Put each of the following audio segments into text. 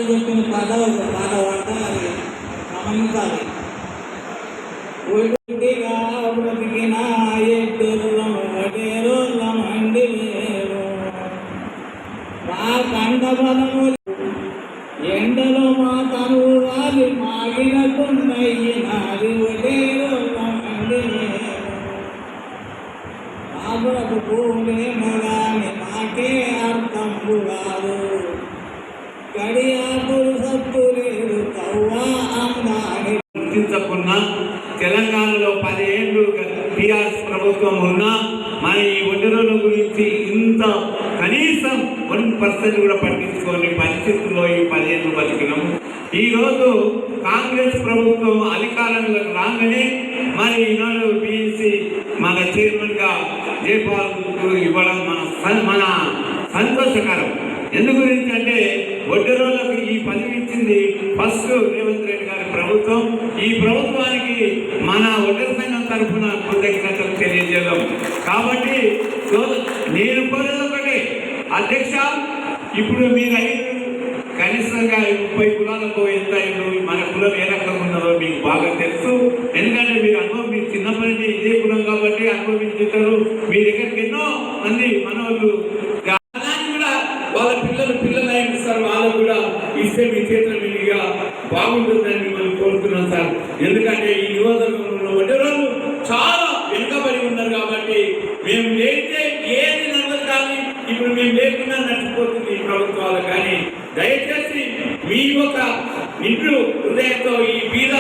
చెప్పిన పాట ఒక పాట పాడతా అది గమనించాలి. ఒడిగా బ్రతికిన ఎడ్డుర్రం వడేరుర్రం అండి లేరు మా కండ బలము ఎండలో మా తనువు వాలి మాగిన కొండయ్యినాది వడేరుర్రం అండి లేరు మా బ్రతుకులే మగాని మాకే అర్థం కాదు గుర్తించకున్నా తెలంగాణలో 10 ఏళ్ళు టీఆర్ఎస్ ప్రభుత్వం ఉన్నా మన ఈ ఒడ్డుల గురించి ఇంత కనీసం 1% కూడా పట్టించుకోని పరిస్థితుల్లో ఈ 10 ఏళ్ళు బతికినాము. ఈరోజు కాంగ్రెస్ ప్రభుత్వం అధికారంలోకి రాగానే మరి ఈనాడు బీఎస్సీ మన చైర్మన్గా జైపాల్ ఇవ్వడం మన సంతోషకరం. ఎందు గురించి అంటే ఒడ్డరోళ్ళకు ఈ పదవి ఇచ్చింది ఫస్ట్ రేవంత్ రెడ్డి గారి ప్రభుత్వం. ఈ ప్రభుత్వానికి మన ఒడ్డర సంఘం తరఫున కృతజ్ఞతలు తెలియజేద్దాం. కాబట్టి నేను కోరేది ఒకటి, అధ్యక్ష, ఇప్పుడు మీరు కనీసంగా 30 కులాలకు ఎంత మన కులం ఏ రకంగా ఉన్నదో మీకు బాగా తెలుసు. ఎందుకంటే మీరు చిన్నప్పటి నుంచి ఇదే కులం కాబట్టి అనుభవించారు. మీ దగ్గరికి ఎన్నో మంది మనోళ్ళు వాళ్ళ పిల్లలు అయింది సార్, వాళ్ళకు కూడా ఇస్తే మీ చేతుల మీదుగా బాగుంటుందని మిమ్మల్ని కోరుతున్నాం సార్. ఎందుకంటే ఈ నియోజకవర్గంలో ఒడ్డరోళ్ళు చాలా వెనుకబడి ఉన్నారు కాబట్టి మేము లేస్తే ఏది నడవదు. కానీ ఇప్పుడు మేము లేకుండా నడిచిపోతుంది ఈ ప్రభుత్వాలు. కానీ దయచేసి మీ ఒక నిండు హృదయంతో ఈ బీద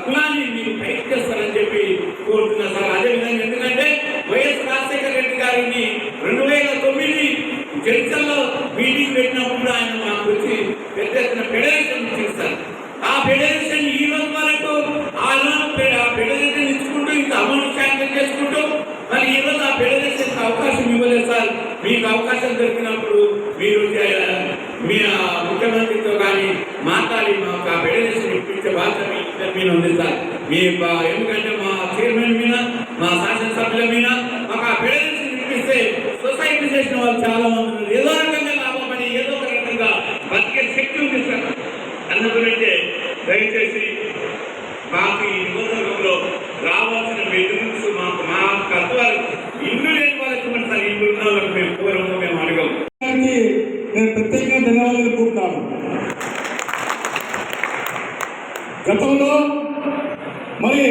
కులాన్ని మీరు పైకి చేస్తారని చెప్పి కోరుతున్నా సార్. అదేవిధంగా ఎందుకంటే వైఎస్ రాజశేఖర రెడ్డి గారిని 2009 జడ్చల్లో మీటింగ్ పెట్టినప్పుడు ఆయన మాకు వచ్చి పెద్ద ఎత్తున ఫెడరేషన్ ఇస్తారు. ఆ ఫెడరేషన్ ఈ రోజు వరకు ఆ ఫెడరేషన్ ఇచ్చుకుంటూ ఇంత అమౌంట్ శాంక్షన్ చేసుకుంటూ మరి ఈ రోజు ఆ ఫెడరేషన్కి అవకాశం ఇవ్వలేదు సార్. మీకు అవకాశం దొరికినప్పుడు మీరు మీ ముఖ్యమంత్రితో కానీ మాట్లాడి మాకు ఆ ఫెడరేషన్ ఇప్పించే బాధ్యత మీ ఇద్దరి మీద ఉంది సార్. మీ ఎందుకంటే మా చైర్మన్ మీద మా శాసనసభ్యుల మీద మాకు ఆ ఫెడరేషన్ ఇప్పిస్తే సొసైటీ చేసిన వాళ్ళు చాలా మంది ఉన్నారు. ఏదో రకంగా లాభపడి ఏదో ఒక రకంగా బతికే శక్తి ఉంది సార్. అందుగురించే దయచేసి మాకు ఈ నిబంధనలో రావాల్సిన బెడ్రూమ్స్ మా కర్తవాళ్ళు ఇల్లు లేని వాళ్ళకి మన సార్ ఇల్లు ఉన్న వాళ్ళకి మేము పూర్వంగా మేము అడగం. నేను ప్రత్యేకంగా ధన్యవాదాలు తెలుపుకుంటున్నాను. గతంలో మరి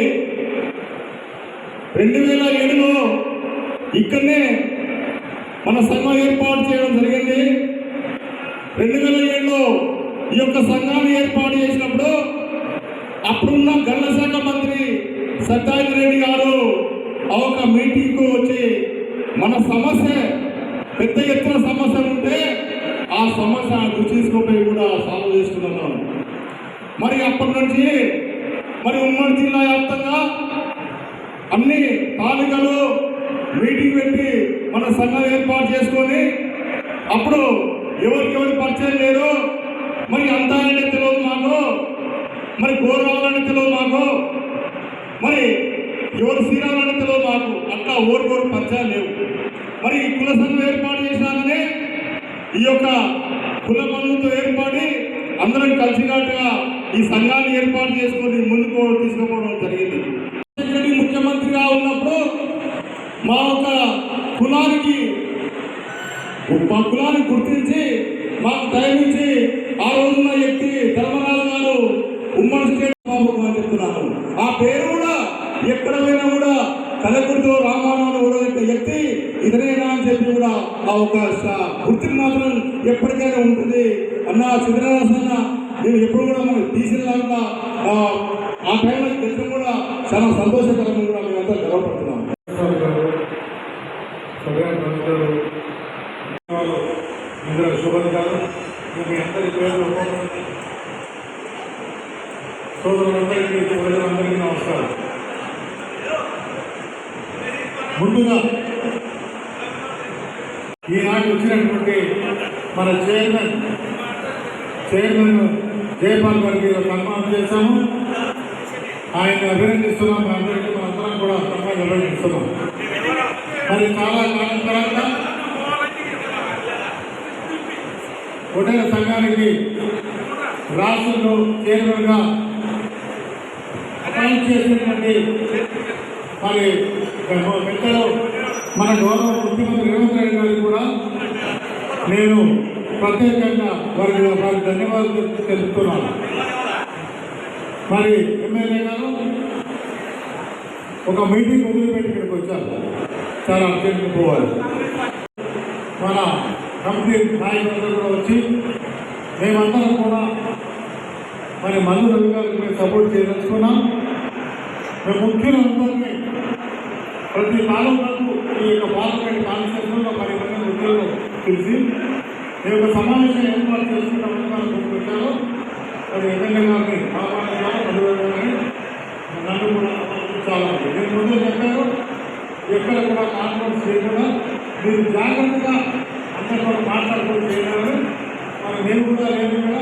2007లో ఇక్కడనే మన సంఘం ఏర్పాటు చేయడం జరిగింది. 2007లో ఈ యొక్క సంఘాన్ని ఏర్పాటు చేసినప్పుడు అప్పుడున్న గల్ల శాఖ మంత్రి సత్యానంద రెడ్డి గారు ఆ ఒక మీటింగ్కు వచ్చి మన సమస్య పెద్ద ఎత్తున సమస్య ఉంటే ఆ సమస్య గుర్తించుకోపోయి కూడా సాల్వ్ చేసుకున్నాం. మరి అప్పటి నుంచి మరి ఉమ్మడి జిల్లా వ్యాప్తంగా అన్ని తాలూకాలు మీటింగ్ పెట్టి మన సంఘం ఏర్పాటు చేసుకొని అప్పుడు ఎవరికి పరిచయం లేదు. మరి అంతా తెలియదు మాకు, మరి గోరావాలని తెలియదు మాకు, మరి ఎవరు శ్రీరావాలని తెలియదు మాకు. అట్లా ఓరు పరిచయం లేవు. మరి ఈ కుల సంఘం ఏర్పాటు చేసినాకనే ఈ యొక్క కుల పనులతో ఏర్పడి అందరం కలిసినట్టుగా ఈ సంఘాన్ని ఏర్పాటు చేసుకొని ముందుకు తీసుకుపోవడం జరిగింది. ముఖ్యమంత్రిగా ఉన్నప్పుడు మా యొక్క కులాన్ని గుర్తించి మాకు దయనించి ఆ రోజున వ్యక్తి ధర్మరాజు గారు ఉమ్మడి స్టేట్ బాబు అని చెప్తున్నాను. ఆ పేరు కూడా ఎక్కడ పోయినా కూడా కలకుడితో రామారావు కూడా వ్యక్తి ఇతనేనా అని చెప్పి కూడా ఆ ఒక గుర్తింపు మాత్రం ఎప్పటికైనా ఉంటుంది అన్న. సిద్ధరాజన్న నేను ఎప్పుడు కూడా మనకు తీసినలాగా ఆ టైంలో తెలిసిన కూడా చాలా సంతోషకరంగా కూడా మేమంతా గర్వపడుతున్నాం. శుభాకాంక్షలు మీ అందరి పేరు సోదరులందరికీ ప్రజలందరికీ నమస్కారం. ముందుగా ఈనాటి వచ్చినటువంటి మన చైర్మన్ జైపాల్ గారికి సన్మానం చేశాము. ఆయన అభినందిస్తున్నాం. అందరికీ మనందరం కూడా సన్మానం అభినందిస్తున్నాం. మరి చాలా కాలం తర్వాత హోటల్ సంఘానికి రాష్ట్రంలో చైర్మన్గా అపాయింట్ చేసినటువంటి మరి పెద్దలు మన గౌరవ ముఖ్యమంత్రి రేవంత్ రెడ్డి గారికి కూడా నేను ప్రత్యేకంగా వారికి ధన్యవాదాలు తెలుపుతున్నాను. మరి ఎమ్మెల్యే గారు ఒక మీటింగ్ వదిలిపెట్టి ఇక్కడికి వచ్చారు, చాలా అర్జెంట్గా పోవాలి. మన కంపెనీ నాయకులందరూ కూడా వచ్చి మేమందరం కూడా మరి మల్లు రవి గారికి మేము సపోర్ట్ చేయదలుచుకున్నాం. మేము ముఖ్యులందరినీ ప్రతి తాలూకాకు ఈ యొక్క పార్లమెంట్ కాన్స్టిట్యూషన్లో 10 మంది ఉద్యోగులు పిలిచి మేము ఒక సమావేశం ఏర్పాటు చేసుకుంటామని మనం గుర్తించారు. మరి ఎమ్మెల్యే గారిని ఆహ్వానించారు, మల్లు రవి గారిని, నన్ను కూడా చాలా నేను ముందే చెప్పారు, ఎక్కడ కూడా కాన్ఫరెన్స్ చేయకుండా మీరు జాగ్రత్తగా అందరూ కూడా మాట్లాడుకొని చేయగలరు. మరి నేను కూడా లేదు కూడా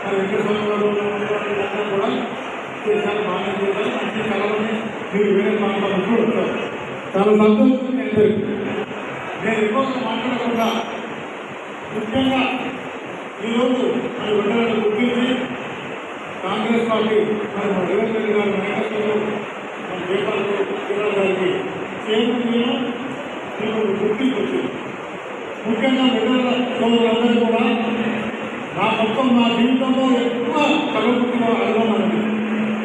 మరి వెంకటేశ్వర అందరూ కూడా చేశారు, బాగా చేశారు. అన్ని కలవని మీరు వేరే మాట్లాడుతూ వచ్చారు, చాలా సంతోషం. నేను ఎక్కువగా మాట్లాడకుండా ముఖ్యంగా ఈరోజు మరి వెంటనే గుర్తించి కాంగ్రెస్ పార్టీ మరి రేవంత్ రెడ్డి గారి నాయకత్వంలో మన జయపాల్ గారికి చేరుకున్నాను. నేను గుర్తింపు వచ్చింది. ముఖ్యంగా మిగతా సోదరులందరూ కూడా నా మొత్తం నా జీవితంలో ఎక్కువ కలుగుతున్న అనుభవం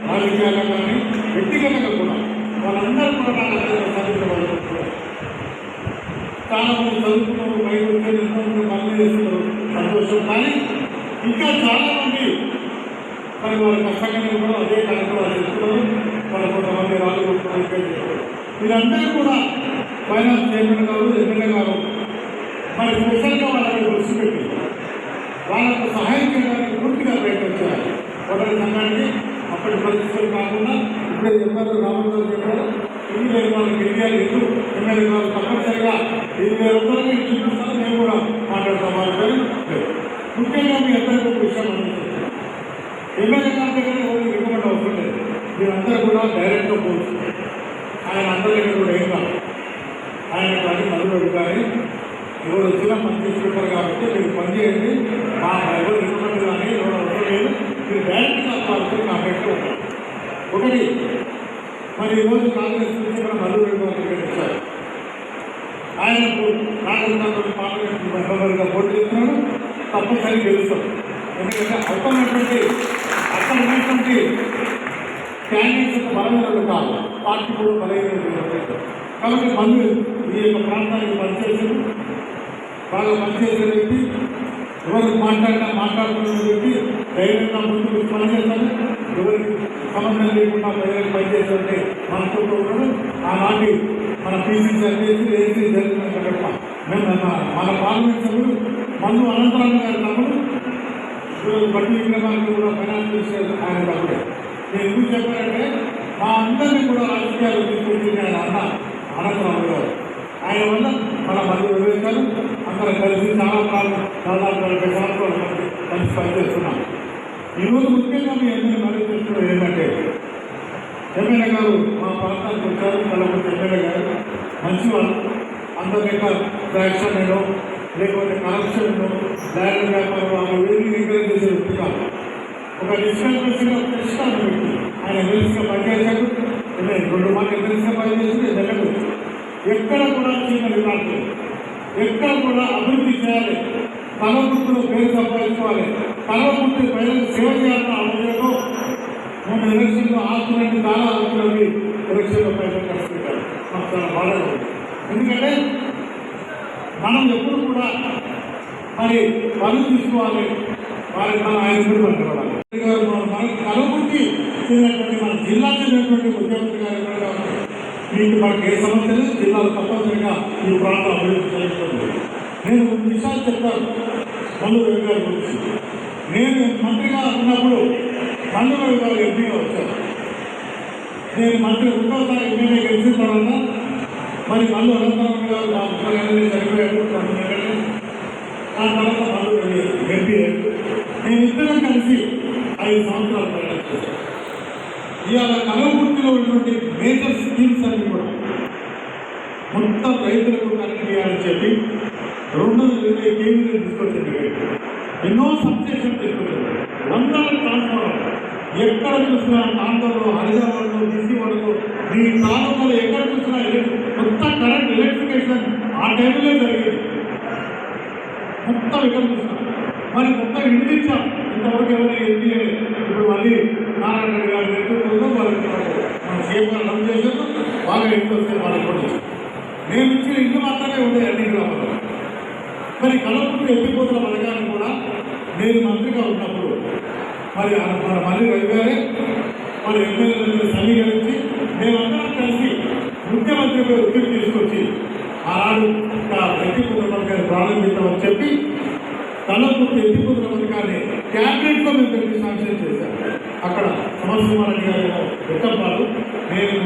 రాజకీయాల్లో కానీ వ్యక్తిగతంగా కూడా వాళ్ళందరూ కూడా నాకు సాధించబడుతున్నారు. చాలా మంది చదువుకున్నారు, బయట ఎంతోమంది పనులు చేస్తున్నారు, సంతోషం. కానీ ఇంకా చాలామంది మరి వారి కష్టంగా కూడా అదే కార్యక్రమాలు చేస్తున్నారు. వాళ్ళు కొంతమంది రాళ్ళు కొట్టుకున్నారు. వీరందరూ కూడా ఫైనాన్స్ చైర్మన్ గారు, ఎమ్మెల్యే గారు మరి స్పెషల్గా వాళ్ళని దృష్టి పెట్టి వాళ్ళకు సహాయం చేయడానికి పూర్తిగా ప్రయత్నించారు. హోటల్ సంఘానికి అప్పటి పరిస్థితులు కాకుండా ఇప్పుడే చెప్పారు, రామన్ గారు చెప్పారు, 20,000 వాళ్ళకి ఇండియాలు ఇల్లు ఎమ్మెల్యే గారు తప్పనిసరిగా 20,000 రూపాయలు చూపిస్తారు. మేము కూడా మాట్లాడతాం. వాళ్ళ పేరు ముఖ్యంగా మీ అందరికీ ఒక విషయం అందిస్తుంది. ఎమ్మెల్యే గారి దగ్గర ఎవరు రికమెండ్ అవసరం లేదు, మీరందరూ కూడా డైరెక్ట్గా పోవచ్చు. ఆయన అందరి దగ్గర కూడా ఏం కాదు. ఆయన కానీ మధురెడ్డి కానీ ఎవరు వచ్చినా పని చేసుకుంటారు కాబట్టి మీరు పని చేయండి. మా ఎవరు రికమెండ్ కానీ ఎవరు అవసరం లేదు, మీరు డైరెక్ట్గా వాళ్ళతో కాంటాక్ట్ ఉంటారు. ఒకటి మరి ఈరోజు కాంగ్రెస్ నుంచి మన మధురెడ్డి గారు ప్రకటించారు. ఆయనకు నాగరికత పార్లమెంట్ మెంబర్గా పోటీ చేస్తున్నాడు, తప్పనిసరి గెలుస్తారు. ఎందుకంటే అక్కడ ఉన్నటువంటి క్యాండిడేట్స్ బలమైన కాదు, పార్టీ కూడా బలమైన. కాబట్టి మళ్ళీ ఈ యొక్క ప్రాంతానికి పనిచేసి బాగా పనిచేసే వ్యక్తి, ఎవరికి మాట్లాడుతున్న వ్యక్తి ధైర్యంగా ముందుకు పనిచేస్తాను. ఎవరికి సంబంధం లేకుండా ప్రజలకు పనిచేస్తుంటే మనతో కూడా ఆనాటి మన పీసీసీ అధ్యక్షులు ఏసీ జరిగిన మన పార్లమెంట్ సభ్యులు మల్లు అనంతరామ్ గారి తమ్ముడు, బట్టి విక్రమానికి కూడా ఫైనాన్స్ మినిస్టర్ ఆయన తమ్ముడే. నేను ఎందుకు చెప్పానంటే మా అందరినీ కూడా రాజకీయాలు తీసుకొచ్చింది ఆయన అన్న అనంతరామ్ గారు. ఆయన వల్ల మన మళ్ళీ వివేకాలు అందరం కలిసి చాలా దాదాపు 40 సంవత్సరాలు కలిసి పనిచేస్తున్నాం. ఈరోజు ముఖ్యంగా మీ ఎమ్మెల్యే మరీ చేస్తున్నది ఏంటంటే ఎమ్మెల్యే గారు మా ప్రాంతానికి వచ్చారు. కలపతి ఎమ్మెల్యే గారు మంచివాళ్ళు, అందరి యొక్క ఫ్యాక్షన్ లేకపోతే కరప్షన్ ల్యాండ్ వ్యాపారం వాళ్ళు ఏది ఎంకరేజ్ చేసే వ్యక్తి కాదు. ఒక డిస్కల్పేషన్గా కృష్ణ వ్యక్తి. ఆయన ఎమ్మెల్యేగా పనిచేశాడు, 2 మాటలు ఎమ్మెల్యేగా పనిచేసి ఎమ్మెల్యేగా ఎక్కడ కూడా చిన్న విధానం, ఎక్కడ కూడా అభివృద్ధి చేయాలి, కలవకుర్తిలో పేరు సంపాదించుకోవాలి, కలవకుర్తి ప్రజలకు సేవ చేయాలన్న ఆలోచనతో మొన్న ఎలక్షన్లో ఆస్తులన్నీ చాలా ఆస్తులవి ఎలక్షన్లో ప్రజలు కలుసుకుంటారు. మాకు చాలా బాధగా ఉంది. ఎందుకంటే మనం ఎప్పుడు కూడా మరి పనులు తీసుకోవాలి, వారి ఆయన గురించి మనకి కలవకుర్తి చెందినటువంటి మన జిల్లా చెందినటువంటి ముఖ్యమంత్రి గారు కూడా కాబట్టి మీకు మనకి ఏ సమస్య లేదు, జిల్లాలో తప్పనిసరిగా ఈ ప్రాంతం అభివృద్ధి జరుగుతుంది. నేను 3 విషయాలు చెప్తాను మల్లు రవి గారి గురించి. నేను మంత్రిగా ఉన్నప్పుడు మల్లు రవి గారు ఎంపీగా వచ్చారు. నేను మంత్రి 2వ ఎమ్మెల్యే గెలిచిన తర్వాత మరి మల్లు అనంతరామ్ గారు చనిపోయారు. ఆ తర్వాత మల్లు రవి ఎంపీ. మేమిద్దరం కలిసి 5 సంవత్సరాలు పనిచేస్తాం. ఇవాళ కలవకుర్తిలో ఉన్నటువంటి మేజర్ స్కీమ్స్ అన్ని కూడా మొత్తం రైతులకు కనెక్ట్ చేయాలని చెప్పి 220 కేవీలు తీసుకొచ్చింది. ఎన్నో సబ్స్టేషన్ తీసుకొచ్చింది. వందల ట్రాన్స్ఫార్మర్ ఎక్కడ చూసినా ప్రాంతంలో హైదరాబాద్లో విజయవాడలో ఈ ప్రాంతంలో ఎక్కడ చూసినా మొత్తం కరెంట్ ఎలక్ట్రిఫికేషన్ ఆ టైంలో జరిగేది. మొత్తం ఎక్కడ చూసినా మరి మొత్తం ఇల్లు ఇచ్చాం. ఇంతవరకు ఎవరు ఎంపీ ఇప్పుడు మళ్ళీ నారాయణ రెడ్డి గారి నేతృత్వంలో వాళ్ళకి మన సీఎం గారు రన్ చేశారు. బాగా ఇంట్లో వస్తే వాళ్ళకి కూడా ఇచ్చారు. నేను ఇచ్చిన ఇల్లు మాత్రమే ఉండే అన్ని గ్రామాల్లో. మరి కలపూర్తి ఎత్తిపోతున్న పథకాన్ని కూడా నేను మంత్రిగా ఉన్నప్పుడు మరి మళ్ళీ రవి గారే మరి ఎమ్మెల్యేలు సమీకరించి మేమందరం కలిసి ముఖ్యమంత్రిపై ఒత్తిడి తీసుకొచ్చి ఆనాడు ఎత్తిపోతున్న పథకాన్ని ప్రారంభిస్తామని చెప్పి కలపూర్తి ఎత్తిపోతున్న పథకాన్ని క్యాబినెట్లో మేము పెట్టి శాంక్షన్ చేశాం. అక్కడ సమరసింహారెడ్డి గారు వెట్టంపాడు నేను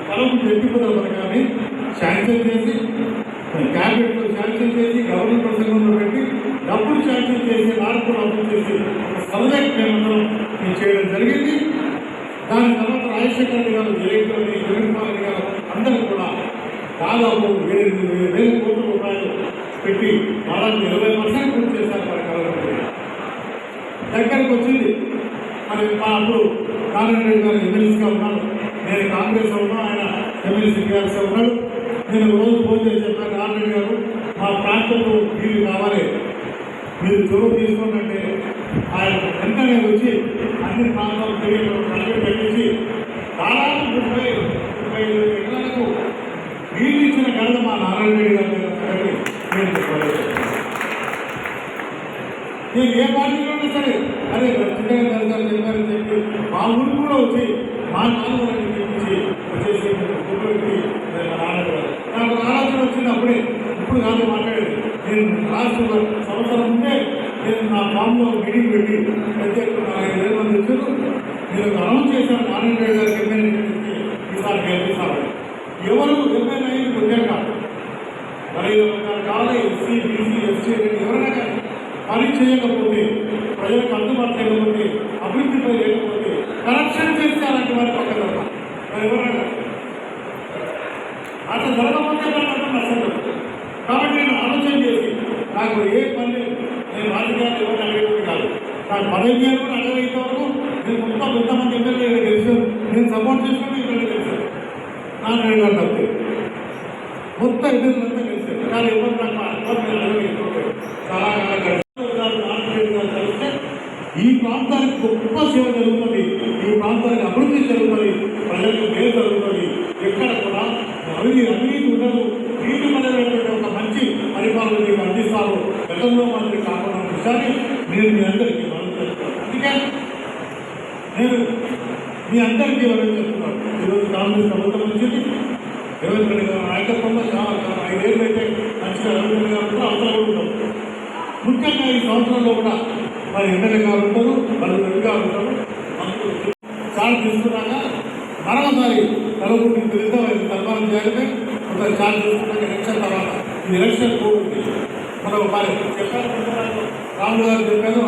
కలపూర్తి ఎత్తిపోతున్న పథకాన్ని శాంక్షన్ చేసి క్యాబినెట్లో శాంక్షన్ చేసి గవర్నమెంట్ ప్రసంగంలో పెట్టి డబ్బులు శాంక్షన్ చేసి నార్పులు అమలు చేసి సర్వే మేమందరం చేయడం జరిగింది. దాని తర్వాత రాజశేఖర రెడ్డి గారు జగన్మోహన్ రెడ్డి గారు అందరూ కూడా దాదాపు 7,000 కోట్ల రూపాయలు పెట్టి దాదాపు 20% పూర్తి చేశారు. కలపూర్తి దగ్గరకు వచ్చింది. మరి అప్పుడు నారాయణ రెడ్డి గారు ఎమ్మెల్యేగా ఉన్నారు, నేను కాంగ్రెస్ ఉన్నా, ఆయన ఎమ్మెల్సీ టీఆర్ఎస్ ఉన్నాడు. నేను రోజు ఫోన్ చేసి చెప్పాను, నారాయణ గారు మా ప్రాంతంలో వీళ్ళు కావాలి, మీరు చొరవ తీసుకోండి. ఆయన వెంటనే వచ్చి అన్ని ప్రాంతాలు తిరిగి పెట్టించి దాదాపు 30 ఎకరాలకు వీళ్ళు ఇచ్చిన ఘనత మా నారాయణ రెడ్డి గారి సంగతి నేను చెప్పలేదు. నేను ఏ పార్టీలో ఉన్నా సరే అరే చిన్నగా దళితాలు చెప్పారని చెప్పి మా ఊరికి కూడా వచ్చి మా నాన్నగారిని తెప్పించి వచ్చేసి నారాయణ గారు నాకు ఆలోచన వచ్చినప్పుడే, ఇప్పుడు కాదు మాట్లాడేది. నేను లాస్ట్ సంవత్సరం ఉంటే నేను నా ఫామ్లో మీటింగ్ పెట్టి పెద్ద 45,000 మంది వచ్చారు. నేను అనౌన్స్ చేశాను, నారాయణ రెడ్డి గారికి ఎమ్మెల్యే ఈసారి గెలిపిస్తారు. ఎవరు ఎమ్మెల్యే అయ్యింది వచ్చాక మరి కావాలి ఎస్సీ బీసీ ఎస్టీ ఎవరైనా కానీ పని చేయకపోతే, ప్రజలకు అందుబాటు చేయకపోతే, అభివృద్ధిపై లేకపోతే, కరప్షన్ చేస్తే అలాంటి వారి పక్కన మరి ఎవరైనా అట్లా జరగకపోతే మాత్రం నష్టం. కాబట్టి నేను ఆలోచన చేసి నాకు ఏ పని నేను రాజకీయాలు ఎవరు అడిగేది కాదు. నాకు పదవి కూడా అడగైతే వరకు నేను మొత్తం ఎంతమంది ఎమ్మెల్యే గెలిచాను, నేను సపోర్ట్ చేసుకుని ఇక్కడ గెలిచాను. నారాయణ గారు తప్పే మొత్తం ఎమ్మెల్యేలంతా గెలిచారు. కానీ ఎవరు నాకు అడగలేదు. చాలా కలిస్తే ఈ ప్రాంతానికి గొప్ప సేవ జరుగుతుంది, ఈ ప్రాంతానికి అభివృద్ధి జరుగుతుంది, ప్రజలకు మేలు జరుగుతుంది. ఎక్కడ కూడా అవినీతి ఉండదు. నీటి పడేటువంటి ఒక మంచి పరిపాలన మీకు అందిస్తారు. గతంలో మంత్రి కాకుండా విషయాన్ని నేను మీ అందరికీ మనం చేస్తున్నాను. అందుకే నేను మీ అందరికీ ఎవరైనా చెప్తున్నాను. ఈరోజు కాంగ్రెస్ ప్రభుత్వం వచ్చింది. రేవంత్ రెడ్డి గారి నాయకత్వంలో చాలా 5 ఏళ్ళు అయితే మంచిగా రేవంత్ రెడ్డి గారు కూడా అవసరం కూడా ఉంటాం. ముఖ్యంగా ఈ సంవత్సరంలో కూడా మరి ఎమ్మెల్యే గారు ఉంటారు, వాళ్ళు రెడ్డిగా ఉంటారు. మంత్రులు ఛార్జ్ తీసుకున్నాక మరొకసారి కలపూర్తి నిర్మాణం చేయాలని ఒక ఛార్జ్ తీసుకున్నాక ఎలక్షన్ తర్వాత ఈ ఎలక్షన్ పోతుంది. మనం మరి చెప్పారు, రాములు గారు చెప్పారు,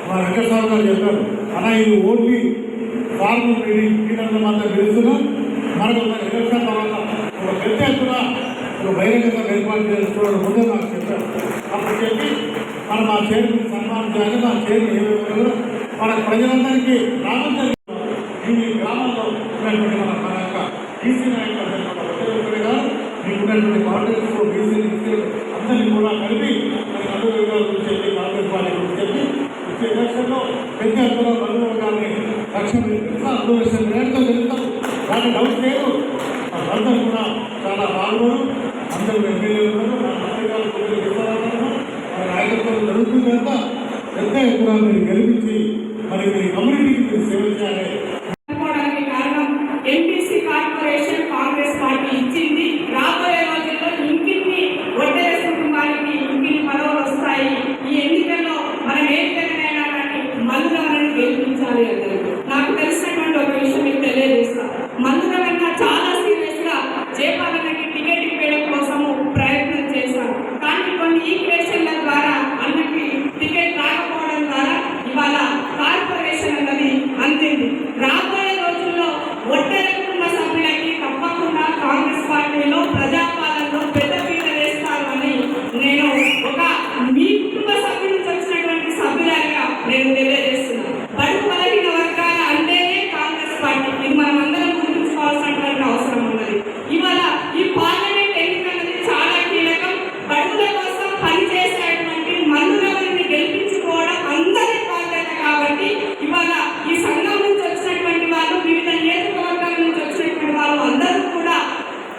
మన వెంకటస్వామి గారు చెప్పారు, అలా ఇది ఓన్లీ ఫార్మ్ పీడర్లు మాత్రం గెలుస్తున్నా మనకు ఎలక్షన్ తర్వాత ఒక పెద్ద ఎత్తున ఒక బహిరంగంగా ఏర్పాటు చేసుకోవడం ముందే నాకు చెప్పారు. అప్పుడు చెప్పి మనం మా చైర్మన్ సన్మానం చేయాలి. మా చైర్మన్ ఏమేమి మన ప్రజలందరికీ లాభం జరిగింది. ఈ గ్రామంలో ఉన్నటువంటి మన యొక్క బీసీ నాయకులు గారు మీకు ఉన్నటువంటి కాంగ్రెస్ బీసీ అందరినీ కూడా కలిపి మనకి అందరూ గురించి చెప్పి కాంగ్రెస్ పార్టీ గురించి చెప్పి వచ్చే ఎలక్షన్లో పెద్ద ఎత్తున బంధువులు గారిని 1,00,000 రేట్తో గెలుస్తాం. దాన్ని డౌట్ లేదు. అందరూ కూడా చాలా బాగున్నారు. అందరూ ఎమ్మెల్యేలు ఉన్నారు, మంత్రి గారు నాయకత్వం జరుగుతుంది అంతా. పెద్ద ఎత్తున మీరు గెలిపించి మరి మీ కమ్యూనిటీకి మీరు సేవ చేయాలి. ఎంపీసీ కార్పొరేషన్ కాంగ్రెస్ పార్టీ ఇచ్చింది. రాబోయే రోజుల్లో ఇంకిన్ని ఒడ్డేస్ కుటుంబానికి ఇంకిన్ని పదవులు వస్తాయి. ఈ ఎన్నికల్లో మనం ఏ విధంగానైనా కానీ మల్లురవణను గెలిపించాలి అంటే నాకు తెలిసినటువంటి ఒక విషయం మీకు తెలియజేస్తాను. మల్లురవణ చాలా సీరియస్ గా జయపాలన్నకి టికెట్ ఇవ్వడం కోసము ప్రయత్నం చేశారు. కానీ కొన్ని ఈక్వేషన్ల ద్వారా అన్నకి టికెట్ రాకపోవడం ద్వారా ఇవాళ కార్పొరేషన్ అన్నది అందింది. రాబోయే నేను తెలియజేస్తున్నాను. బడుగు బలహీన వర్గాల అంటేనే కాంగ్రెస్ పార్టీ. ఇది మనం అందరం గుర్తుంచుకోవాల్సినటువంటి అవసరం ఉన్నది. ఇవాళ ఈ పార్లమెంట్ ఎన్నికలది చాలా కీలకం. బడుగుల కోసం పనిచేసేటువంటి మల్లులవరిని గెలిపించుకోవడం అందరి బాధ్యత. కాబట్టి ఇవాళ ఈ సంఘం నుంచి వచ్చినటువంటి వాళ్ళు, వివిధ నియోజకవర్గాల నుంచి వచ్చినటువంటి వాళ్ళు అందరూ కూడా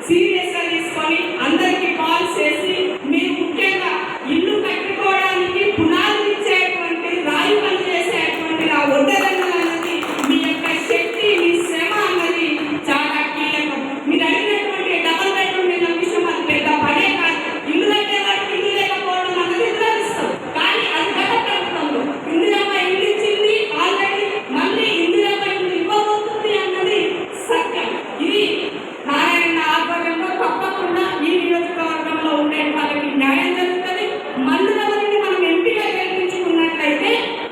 సీరియస్ గా తీసుకొని అందరికీ కాల్ చేసి మీరు ముఖ్యంగా ఇల్లు కట్టుకోవడానికి పునాది ఇచ్చేటువంటి రాయి పని చేసేటువంటి ఆ ఒడ్డరన్న అన్నది మీ యొక్క శక్తి, మీ శ్రమ అన్నది చాలా కీలకం. మీరు అడిగినటువంటి డబల్ బెడ్రూమ్ ఇళ్ళ విషయం అది పెద్ద పడే కాదు. ఇల్లు కట్టేవాడికి ఇల్లు లేకపోవడం అన్నది దురదృష్టం. కానీ అది గత ప్రభుత్వంలో ఇందిరమ్మ ఇల్లు ఇచ్చింది ఆల్రెడీ, మళ్ళీ ఇందిరమ్మ ఇల్లు ఇవ్వబోతుంది అన్నది సత్యం. ఇది నారాయణ ఆధ్వర్యంలో తప్పకుండా ఈ నియోజకవర్గంలో ఉండే వాళ్ళకి న్యాయం జరుగుతుంది. మల్లులవరిని మనం ఎంపీగా గెలిపించుకున్నట్లయితే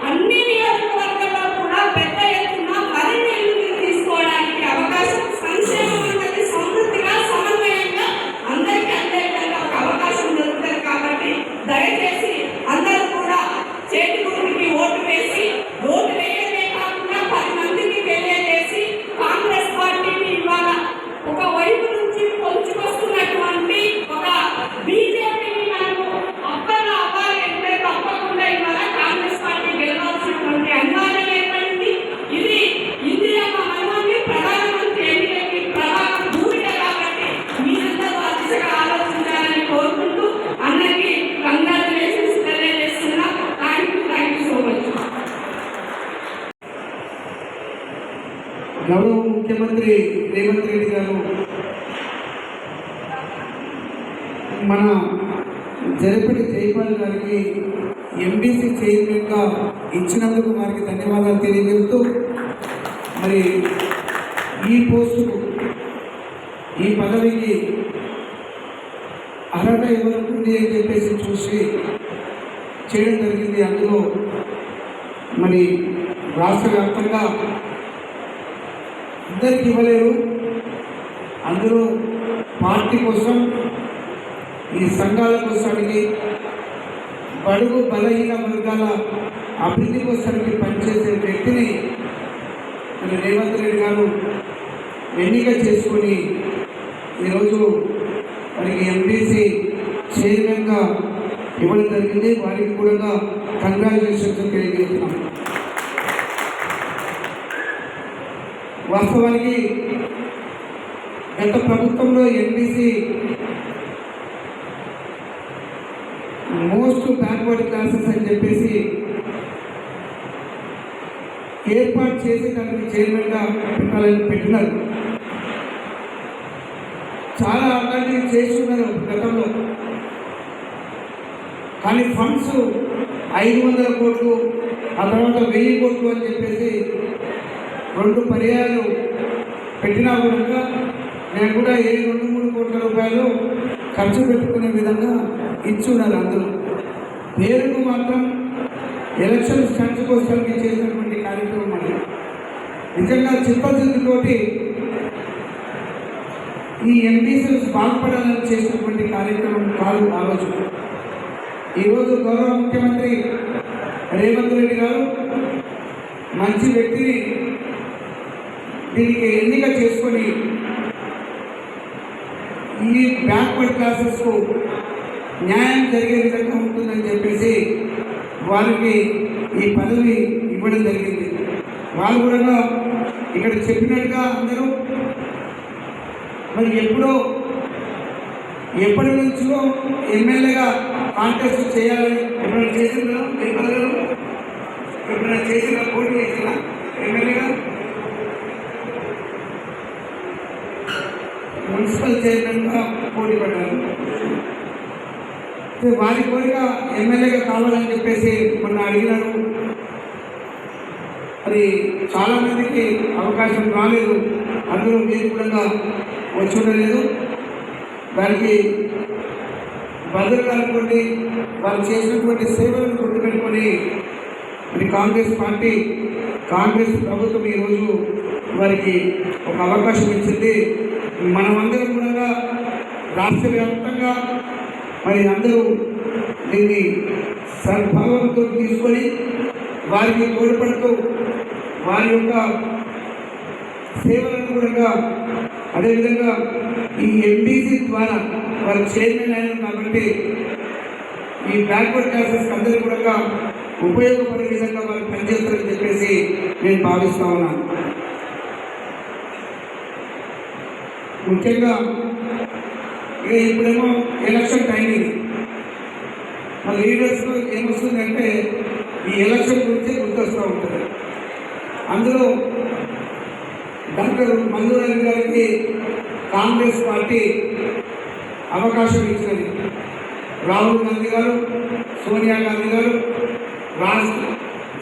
అన్ని నియోజకవర్గాల్లో కూడా పెద్ద ఎత్తున మరిన్ని ఇల్లు తీసుకోవడానికి అవకాశం, సంక్షేమం అన్నది సమృద్ధిగా సమన్వయంగా అందరికీ అందే విధంగా ఒక అవకాశం దొరుకుతుంది. కాబట్టి దయచేసి అందరూ కూడా చేతి గుర్తుకి ఓటు వేసి, ఓటు వేయడమే కాకుండా 10 మందికి తెలియజేసి కాంగ్రెస్ పార్టీని ఇవాళ ఒక వైపు నుంచి పొంచుకొస్తున్నటువంటి ఒక బీజేపీని మనము అప్పగా అవ్వాలంటే తప్పకుండా ఇవాళ కాంగ్రెస్ పార్టీ గెలవాల్సినటువంటి అనివార్యం ఏర్పడింది. ఇది ఇందిరమ్మ మనోని ప్రధానమంత్రి ఎన్నికకి ప్రధాన భూమిక. కాబట్టి మీరందరూ ఆ దిశగా ఆలోచించాలని కోరుకుంటూ అందరికీ కంగ్రాచులేషన్స్ తెలియజేస్తున్నా. Thank you so much. గౌరవ ముఖ్యమంత్రి రేవంత్ రెడ్డి గారు మన జరపటి జైపాల్ గారికి ఎంబీసీ చైర్మన్గా ఇచ్చినందుకు వారికి ధన్యవాదాలు తెలియజేస్తూ, మరి ఈ పోస్టుకు, ఈ పదవికి అర్హత ఎవరికి ఉంది అని చెప్పేసి చూసి చేయడం జరిగింది. అందులో మరి రాష్ట్ర వ్యాప్తంగా అందరికి ఇవ్వలేరు. అందులో పార్టీ కోసం, ఈ సంఘాల కోసానికి, బడుగు బలహీన వర్గాల అభివృద్ధి కోసానికి పనిచేసే వ్యక్తిని మరి రేవంత్ రెడ్డి గారు ఎన్నిక చేసుకొని ఈరోజు వారికి ఎంపీసీ చైర్మన్గా ఇవ్వడం జరిగింది. వారికి కూడా కంగ్రాచులేషన్స్ తెలియజేస్తున్నాం. వాస్తవానికి గత ప్రభుత్వంలో ఎంపీసీ మోస్ట్ బ్యాక్వర్డ్ క్లాసెస్ అని చెప్పేసి ఏర్పాటు చేసి దానికి చైర్మన్గా పెట్టినారు. చాలా అలాంటివి చేస్తున్నారు గతంలో. కానీ ఫండ్స్ 500 కోట్లు, ఆ తర్వాత 1000 కోట్లు అని చెప్పేసి 2 పర్యాయాలు పెట్టినా కూడా నేను కూడా 2-3 కోట్ల రూపాయలు ఖర్చు పెట్టుకునే విధంగా ఇచ్చున్నారు. అందులో పేరుకు మాత్రం ఎలక్షన్ స్టంట్స్ కోసం చేసినటువంటి కార్యక్రమం అది నిజంగా చిత్తశుద్ధితోటి ఈ ఎంపీసీస్ బాగుపడాలని చేసినటువంటి కార్యక్రమం కాదు ఆలోచన. ఈరోజు గౌరవ ముఖ్యమంత్రి రేవంత్ రెడ్డి గారు మంచి వ్యక్తిని దీనికి ఎన్నిక చేసుకొని ఈ బ్యాక్వర్డ్ క్లాసెస్కు న్యాయం జరిగే విధంగా ఉంటుందని చెప్పేసి వారికి ఈ పదవి ఇవ్వడం జరిగింది. వాళ్ళు కూడా ఇక్కడ చెప్పినట్టుగా అందరూ మరి ఎప్పటి నుంచో ఎమ్మెల్యేగా కాంటెస్ట్ చేయాలని ఎప్పుడైనా చేసిందా? ఎప్పుడైనా చేసిన పోటీ చేసిన ఎమ్మెల్యేగా మున్సిపల్ చైర్మన్గా పోటీ పడ్డారు. వారి కోరిక ఎమ్మెల్యేగా కావాలని చెప్పేసి మొన్న అడిగినారు. మరి చాలామందికి అవకాశం రాలేదు. అందులో మీరు కూడా వచ్చి ఉండలేదు. దానికి భద్రత అనుకోండి, వాళ్ళు చేసినటువంటి సేవలను గుర్తుపెట్టుకొని మరి కాంగ్రెస్ ప్రభుత్వం ఈరోజు వారికి ఒక అవకాశం ఇచ్చింది. మనమందరం కూడా రాష్ట్ర వ్యాప్తంగా మరి అందరూ దీన్ని సద్భావంతో తీసుకొని వారికి తోడ్పడుతూ వారి యొక్క సేవలను కూడా అదేవిధంగా ఈ ఎంబీసీ ద్వారా వారు చైర్మన్ అయినారు కాబట్టి ఈ బ్యాక్వర్డ్ క్లాసెస్ అందరికీ కూడా ఉపయోగపడే విధంగా వారు పనిచేస్తారని చెప్పేసి నేను భావిస్తా ఉన్నాను. ముఖ్యంగా ఇప్పుడేమో ఎలక్షన్ టైమింగ్ మా లీడర్స్ ఏమొస్తుందంటే ఈ ఎలక్షన్ గురించి గుర్తొస్తూ ఉంటుంది. అందులో డాక్టర్ మల్లు రవి గారికి కాంగ్రెస్ పార్టీ అవకాశం ఇచ్చినది. రాహుల్ గాంధీ గారు, సోనియా గాంధీ గారు,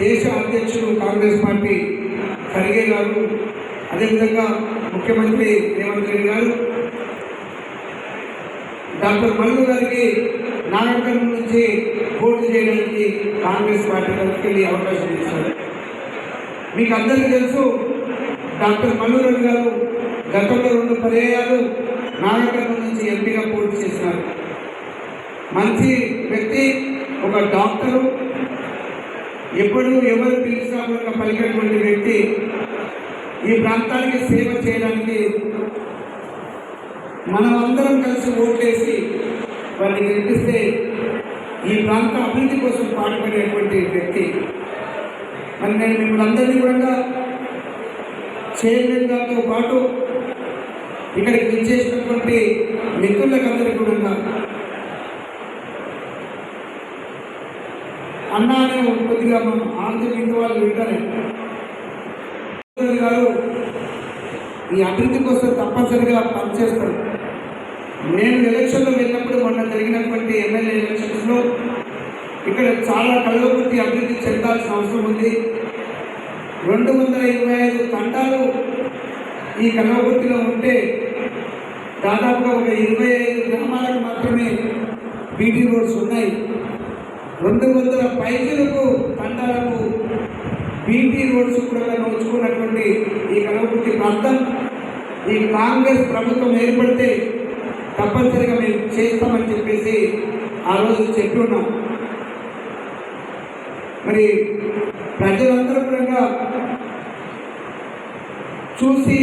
దేశ అధ్యక్షుడు కాంగ్రెస్ పార్టీ ఖర్గే గారు, అదేవిధంగా ముఖ్యమంత్రి రేవంత్ రెడ్డి గారు డాక్టర్ మల్లు గారికి నాగరికర్ణం నుంచి పోటీ చేయడానికి కాంగ్రెస్ పార్టీ తరఫుకెళ్ళి అవకాశం ఇచ్చారు. మీకు అందరికీ తెలుసు, డాక్టర్ మల్లు రవి గారు గతంలో 2 పర్యాయాలు నాగరికర్ణం నుంచి ఎంపీగా పోటీ చేసినారు. మంచి వ్యక్తి, ఒక డాక్టరు, ఎప్పుడు ఎవరు పిలిచినా కూడా పలికేటువంటి వ్యక్తి. ఈ ప్రాంతానికి సేవ చేయడానికి మనం అందరం కలిసి ఓట్లేసి వారిని గెలిపిస్తే ఈ ప్రాంత అభివృద్ధి కోసం పాటుపడేటువంటి వ్యక్తి. మరి నేను మిమ్మల్ని అందరినీ కూడా చైర్మన్ గారితో పాటు ఇక్కడికి విచ్చేసినటువంటి మిత్రులకు అందరికీ కూడా అన్నా అని కొద్దిగా మనం ఆంధ్రప్రదేశ్ వాళ్ళు వింటారే గారు ఈ అభివృద్ధి కోసం తప్పనిసరిగా పనిచేస్తారు. నేను ఎలక్షన్లో వెళ్ళినప్పుడు మొన్న జరిగినటువంటి ఎమ్మెల్యే ఎలక్షన్స్లో ఇక్కడ చాలా కలవకుర్తి అభివృద్ధి చెందాల్సిన అవసరం ఉంది. 225 తండాలు ఈ కలవకుర్తిలో ఉంటే దాదాపుగా ఒక 25 గ్రామాలకు మాత్రమే బీటీ రోడ్స్ ఉన్నాయి. 200 పైసలకు తండాలకు బీటీ రోడ్స్ కూడా నోచుకున్నటువంటి ఈ కలవకుర్తి ప్రాంతం ఈ కాంగ్రెస్ ప్రభుత్వం ఏర్పడితే తప్పనిసరిగా మేము చేస్తామని చెప్పేసి ఆ రోజు చెప్పి ఉన్నాం. మరి ప్రజలందరూ కూడా చూసి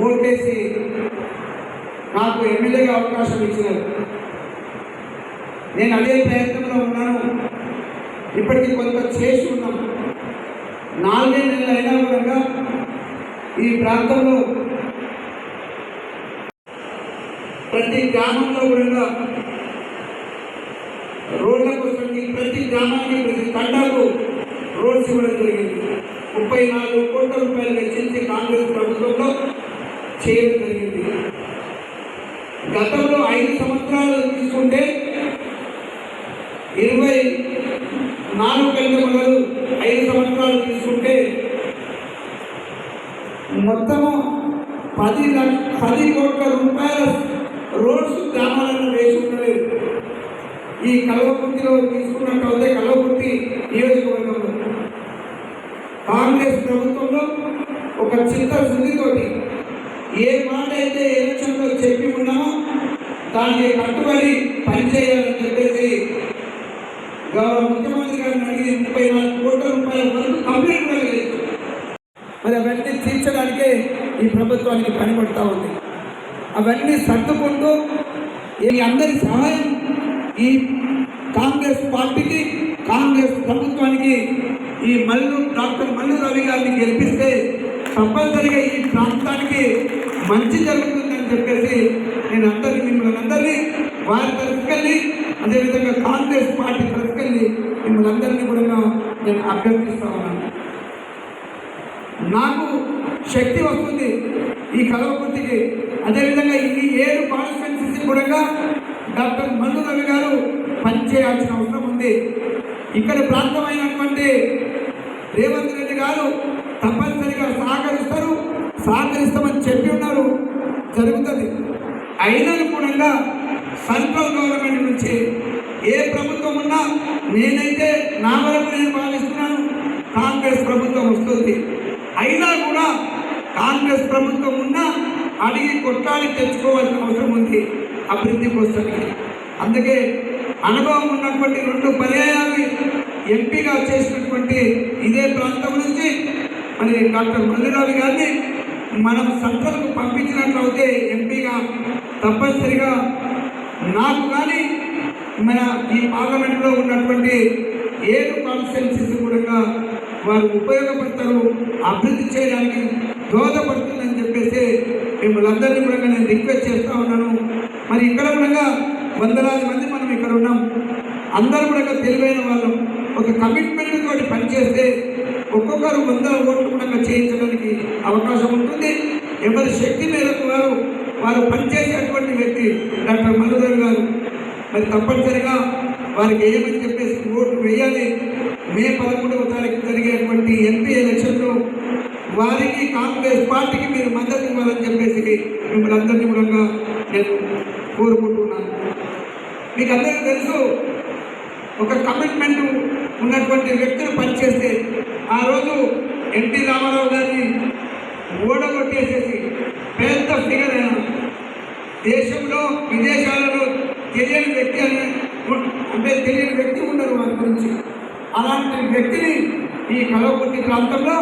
ఓటేసి నాకు ఎమ్మెల్యేగా అవకాశం ఇచ్చినారు. నేను అదే ప్రయత్నంలో ఉన్నాను. ఇప్పటికీ కొంత చేసి ఉన్నాం. 4 నెలలు అయినా కూడా ఈ ప్రాంతంలో ప్రతి గ్రామంలో కూడా రోడ్ల కోసం ప్రతి గ్రామానికి ప్రతి తండాకు రోడ్స్ ఇవ్వడం జరిగింది. 34 కోట్ల రూపాయలు వెచ్చించి కాంగ్రెస్ ప్రభుత్వంలో చేయడం జరిగింది. గతంలో 5 సంవత్సరాలు తీసుకుంటే 24 కంటే మొదలు 5 సంవత్సరాలు తీసుకుంటే మొత్తము 10 కోట్ల రూపాయల రోడ్స్ గ్రామాలను వేసి ఉండలేదు. ఈ కల్వకుర్తిలో తీసుకున్నట్లయితే కల్వకుర్తి నియోజకవర్గంలో కాంగ్రెస్ ప్రభుత్వంలో ఒక చిత్తశుద్ధితోటి ఏ మాట అయితే ఎలక్షన్లో చెప్పి ఉన్నామో దానికి కట్టుబడి పనిచేయాలని చెప్పేసి గౌరవ ముఖ్యమంత్రి గారిని అడిగి 34 కోట్ల రూపాయల వరకు కంప్లీట్ కూడా లేదు. మరి అవన్నీ తీర్చడానికే ఈ ప్రభుత్వానికి పనిపడతా ఉంది. అవన్నీ సర్దుకుంటూ ఈ అందరి సహాయం ఈ కాంగ్రెస్ పార్టీకి కాంగ్రెస్ ప్రభుత్వానికి ఈ డాక్టర్ మల్లు రవి గారిని గెలిపిస్తే తప్పనిసరిగా ఈ ప్రాంతానికి మంచి జరుగుతుందని చెప్పేసి నేను మిమ్మల్ని అందరినీ వారి తరఫుకెళ్ళి అదేవిధంగా కాంగ్రెస్ పార్టీ తరఫుకెళ్ళి మిమ్మల్ని అందరినీ కూడా నేను అభ్యర్థిస్తా ఉన్నాను. నాకు శక్తి వస్తుంది ఈ కల్వకుర్తికి. అదేవిధంగా ఈ 7 కాన్స్టిట్యున్సీస్ కూడా డాక్టర్ మల్లు రవి గారు పనిచేయాల్సిన అవసరం ఉంది. ఇక్కడ ప్రాంతమైనటువంటి రేవంత్ రెడ్డి గారు తప్పనిసరిగా సహకరిస్తామని చెప్పి ఉన్నారు. జరుగుతుంది. అయినా కూడా సెంట్రల్ గవర్నమెంట్ నుంచి ఏ ప్రభుత్వం ఉన్నా నేనైతే నా వరకు నేను భావిస్తున్నాను కాంగ్రెస్ ప్రభుత్వం వస్తుంది. అయినా కూడా కాంగ్రెస్ ప్రభుత్వం ఉన్నా అడిగి కొట్టాలి తెచ్చుకోవాల్సిన అవసరం ఉంది అభివృద్ధి కోసానికి. అందుకే అనుభవం ఉన్నటువంటి 2 పర్యాయాలు ఎంపీగా చేసినటువంటి ఉన్నటువంటి ఇదే ప్రాంతం నుంచి మరి డాక్టర్ మల్లురావు గారిని మనం సంస్థలకు పంపించినట్లయితే ఎంపీగా తప్పనిసరిగా నాకు కానీ మన ఈ పార్లమెంట్లో ఉన్నటువంటి 7 కాన్స్టిట్యున్సీస్ కూడా వారు ఉపయోగపడతారు, అభివృద్ధి చేయడానికి దోహదపడుతుందని చెప్పేసి మిమ్మల్ని అందరినీ కూడా నేను రిక్వెస్ట్ చేస్తూ ఉన్నాను. మరి ఇక్కడ కూడా వందలాది మంది మనం ఇక్కడ ఉన్నాం, అందరూ కూడా తెలివైన వాళ్ళు ఒక కమిట్మెంట్ తోటి పనిచేస్తే ఒక్కొక్కరు 100 ఓట్లు కూడా చేయించడానికి అవకాశం ఉంటుంది. ఎవరి శక్తి మేరకు వారు పనిచేసేటువంటి వ్యక్తి డాక్టర్ మల్లురావు గారు. మరి తప్పనిసరిగా వారికి ఏమని చెప్పేసి ఓటు వేయాలి. మే 11వ తారీఖు జరిగేటువంటి ఎంపీ ఎలక్షన్లో వారికి కాంగ్రెస్ పార్టీకి మీరు మద్దతు ఇవ్వాలని చెప్పేసి మిమ్మల్ని అందరినీ కూడా నేను కోరుకుంటున్నాను. మీకు అందరికీ తెలుసు, ఒక కమిట్మెంట్ ఉన్నటువంటి వ్యక్తులు పనిచేస్తే ఆ రోజు ఎన్టీ రామారావు గారిని ఓడగొట్టేసేసి పెద్ద ఫిగర్ అయిన దేశంలో విదేశాలలో తెలియని వ్యక్తి అంటే తెలియని వ్యక్తి ఉండరు వారి గురించి. అలాంటి వ్యక్తిని ఈ కలవకుర్తి ప్రాంతంలో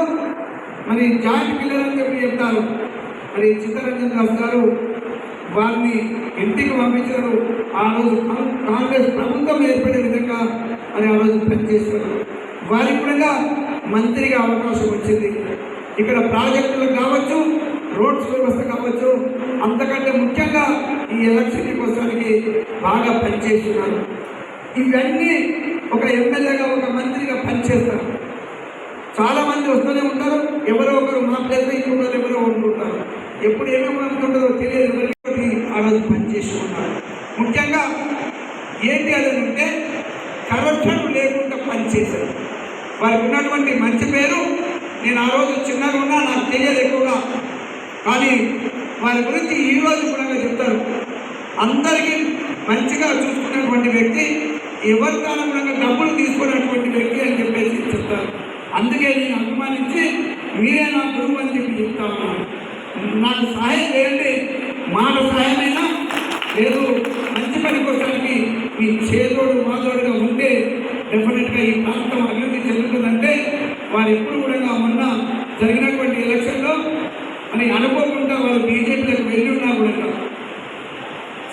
మరి జాయింట్ కిల్లర్ అని చెప్పి చెప్తారు. మరి చిత్తరంజన్ దాస్ గారు వారిని ఇంటికి పంపించారు. ఆ రోజు కాంగ్రెస్ ప్రభుత్వం ఏర్పడే విధంగా మరి ఆ రోజు పనిచేస్తారు. వారికి కూడా మంత్రిగా అవకాశం వచ్చింది. ఇక్కడ ప్రాజెక్టులు కావచ్చు, రోడ్స్ వ్యవస్థ కావచ్చు, అంతకంటే ముఖ్యంగా ఈ ఎలక్షన్ కోసానికి బాగా పనిచేస్తున్నారు. ఇవన్నీ ఒక ఎమ్మెల్యేగా ఒక మంత్రిగా పనిచేస్తారు. చాలామంది వస్తూనే ఉంటారు, ఎవరో ఒకరు మా ప్లేస్లో ఇంకొకరు ఎవరో ఉంటుంటారు. ఎప్పుడు ఏమేమి ఉంటుందో తెలియదు. ఆ రోజు పనిచేస్తున్నారు. ముఖ్యంగా ఏంటి అదంటే కరప్షన్ లేకుండా పనిచేశారు. వారికి ఉన్నటువంటి మంచి పేరు, నేను ఆ రోజు చిన్నగా ఉన్నా, నాకు తెలియదు ఎక్కువగా, కానీ వారి గురించి ఈరోజు కూడా చెప్తారు. అందరికీ మంచిగా చూసుకున్నటువంటి వ్యక్తి, ఎవరి కాలంలో డబ్బులు తీసుకున్నటువంటి వ్యక్తి అని చెప్పేసి చెప్తారు. అందుకే నేను అభిమానించి మీరే నా గురువు అని చెప్పి చెప్తా ఉన్నాను. నాకు సహాయం చేయండి, మాట సహాయమైనా లేదు, మంచి పని కోసానికి మీ చేదోడు వాదోడుగా ఉంటే డెఫినెట్గా ఈ ప్రాంతం అభివృద్ధి చెందుతుందంటే వారు ఎప్పుడు కూడా మొన్న జరిగినటువంటి ఎలక్షన్లో అని అనుకోకుండా వారు బీజేపీలకు వెళ్ళి ఉన్నా కూడా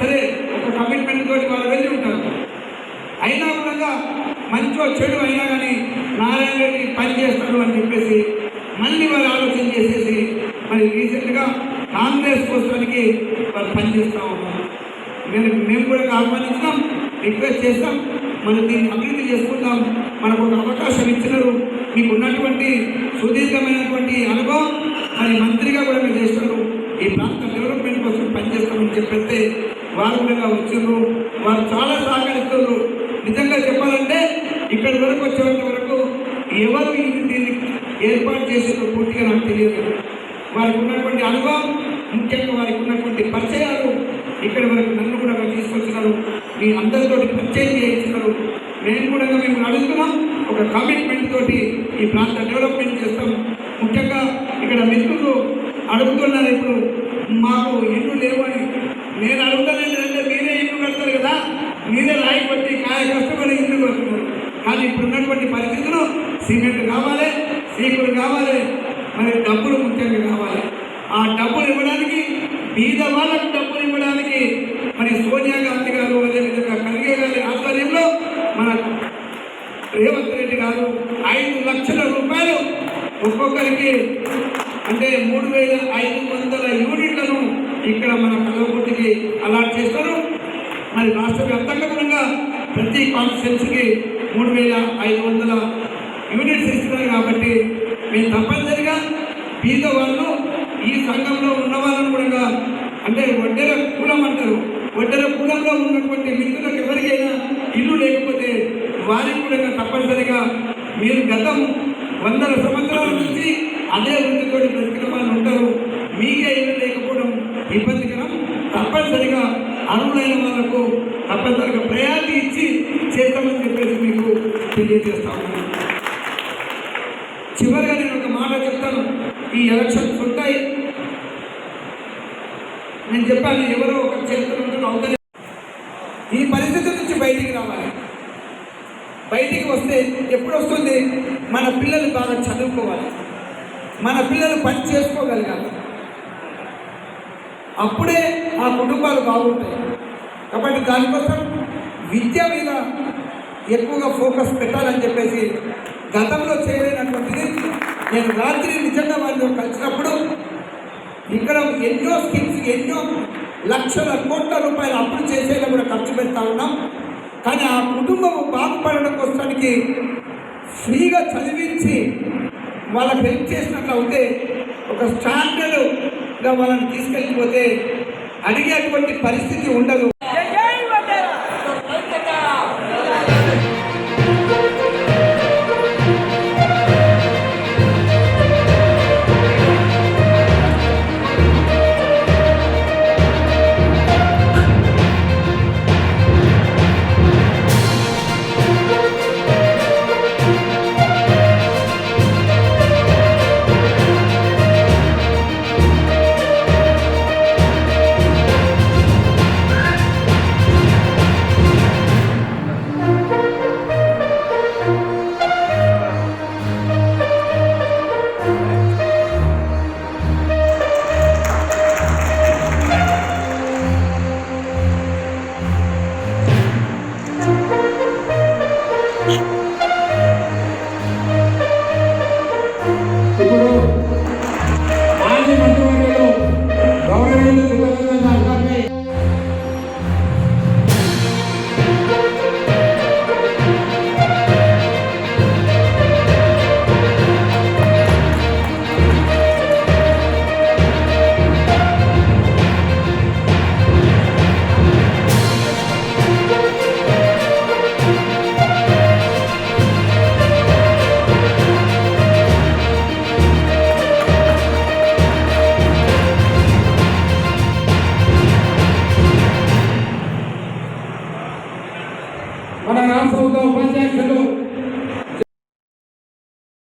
సరే ఒక కమిట్మెంట్ తోటి వారు వెళ్ళి ఉంటారు. అయినా కూడా మంచో చెడు అయినా కానీ నారాయణ రెడ్డి పని చేస్తారు అని చెప్పేసి మళ్ళీ వారు ఆలోచన చేసేసి మరి రీసెంట్గా కాంగ్రెస్ కోసానికి వారు పనిచేస్తూ ఉన్నారు. మేము కూడా ఆహ్వానిస్తాం, రిక్వెస్ట్ చేస్తాం, మనం దీన్ని అభివృద్ధి చేసుకుందాం. మనకు ఒక అవకాశం ఇచ్చినారు, మీకు ఉన్నటువంటి సుదీర్ఘమైనటువంటి అనుభవం మరి మంత్రిగా కూడా మీరు చేస్తారు, ఈ ప్రాంత డెవలప్మెంట్ కోసం పనిచేస్తామని చెప్పేస్తే వారు కూడా వచ్చారు. వారు చాలా సహకరిస్తారు. నిజంగా చెప్పాలంటే ఇక్కడి వరకు వచ్చేంత వరకు ఎవరు దీన్ని ఏర్పాటు చేసేందుకు పూర్తిగా నాకు తెలియదు. వారికి ఉన్నటువంటి అనుభవం, ముఖ్యంగా వారికి ఉన్నటువంటి పరిచయాలు ఇక్కడి వరకు నన్ను కూడా తీసుకొచ్చినారు. మీ అందరితో పరిచయం చేయించినారు. మేము కూడా మేము అడుగుతున్నాం, ఒక కమిట్మెంట్ తోటి ఈ ప్రాంత డెవలప్మెంట్ చేస్తాం. ముఖ్యంగా ఇక్కడ మిత్రులు అడుగుతున్నారు, ఇప్పుడు మాకు ఇల్లు లేవని. నేను అడుగుతానంటే మీరే ఇల్లు కడతారు కదా, మీరే రాయి కొట్టి కాయ కష్టపడి ఇల్లు కడుతున్నారు. కానీ ఇప్పుడు ఉన్నటువంటి పరిస్థితులు సిమెంట్ కావాలి, సీకులు కావాలి, మరి డబ్బులు ముఖ్యంగా కావాలి. ఆ డబ్బులు ఇవ్వడానికి, బీద వాళ్ళకు డబ్బులు ఇవ్వడానికి మరి సోనియా గాంధీ గారు, అదేవిధంగా ఖర్గే గారి ఆధ్వర్యంలో మన రేవంత్ రెడ్డి గారు 5 లక్షల రూపాయలు ఒక్కొక్కరికి అంటే 3,500 యూనిట్లను ఇక్కడ మన కలవకుర్తికి అలాట్ చేస్తారు. మరి రాష్ట్ర వ్యాప్తంగా కూడా ప్రతి కాన్స్టిట్యున్సీకి 3,500 యూనిట్స్ ఇస్తున్నారు. కాబట్టి మేము తప్పనిసరిగా బీద వాళ్ళు, ఈ సంఘంలో ఉన్న వాళ్ళను కూడా అంటే ఒడ్డెర కులం అంటారు, ఒడ్డెర కులంలో ఉన్నటువంటి మిత్రులకు ఎవరికైనా ఇల్లు లేకపోతే వారికి కూడా తప్పనిసరిగా మీరు గతం 100 సంవత్సరాల నుంచి అదే వృత్తితో బ్రతికిన వాళ్ళు ఉంటారు. మీకే ఇల్లు లేకపోవడం ఇబ్బందికరం. తప్పనిసరిగా అర్హులైన వాళ్ళకు తప్పనిసరిగా ప్రయారిటీ ఇచ్చి చేస్తామని చెప్పేసి మీకు తెలియజేస్తా ఉన్నాను. చివరిగా నేను ఒక మాట చెప్తాను. ఈ ఎలక్షన్స్ ఉంటాయి, నేను చెప్పాను, ఎవరో ఒక చేతులు అవుతారు. ఈ పరిస్థితి నుంచి బయటికి రావాలి. బయటికి వస్తే ఎప్పుడు వస్తుంది? మన పిల్లలు బాగా చదువుకోవాలి, మన పిల్లలు పని చేసుకోగలగాలి, అప్పుడే ఆ కుటుంబాలు బాగుంటాయి. కాబట్టి దానికోసం విద్య మీద ఎక్కువగా ఫోకస్ పెట్టాలని చెప్పేసి గతంలో చేయలేనటువంటిది నేను రాత్రి నిజంగా వారితో కలిసినప్పుడు ఇక్కడ ఎన్నో స్కీమ్స్, ఎన్నో లక్షల కోట్ల రూపాయలు అప్పులు చేసేలా కూడా ఖర్చు పెడతా ఉన్నాం. కానీ ఆ కుటుంబం బాగుపడడం కోసానికి ఫ్రీగా చదివించి వాళ్ళకి హెల్ప్ చేసినట్లు అవుతే ఒక స్టాండర్డ్గా వాళ్ళని తీసుకెళ్ళిపోతే అడిగేటువంటి పరిస్థితి ఉండదు. ఇప్పుడు మాజీ మంత్రివర్యులు గౌరవనీయులు చిత్తరంజన్ గారిని మన రాష్ట్ర ఉపాధ్యక్షులు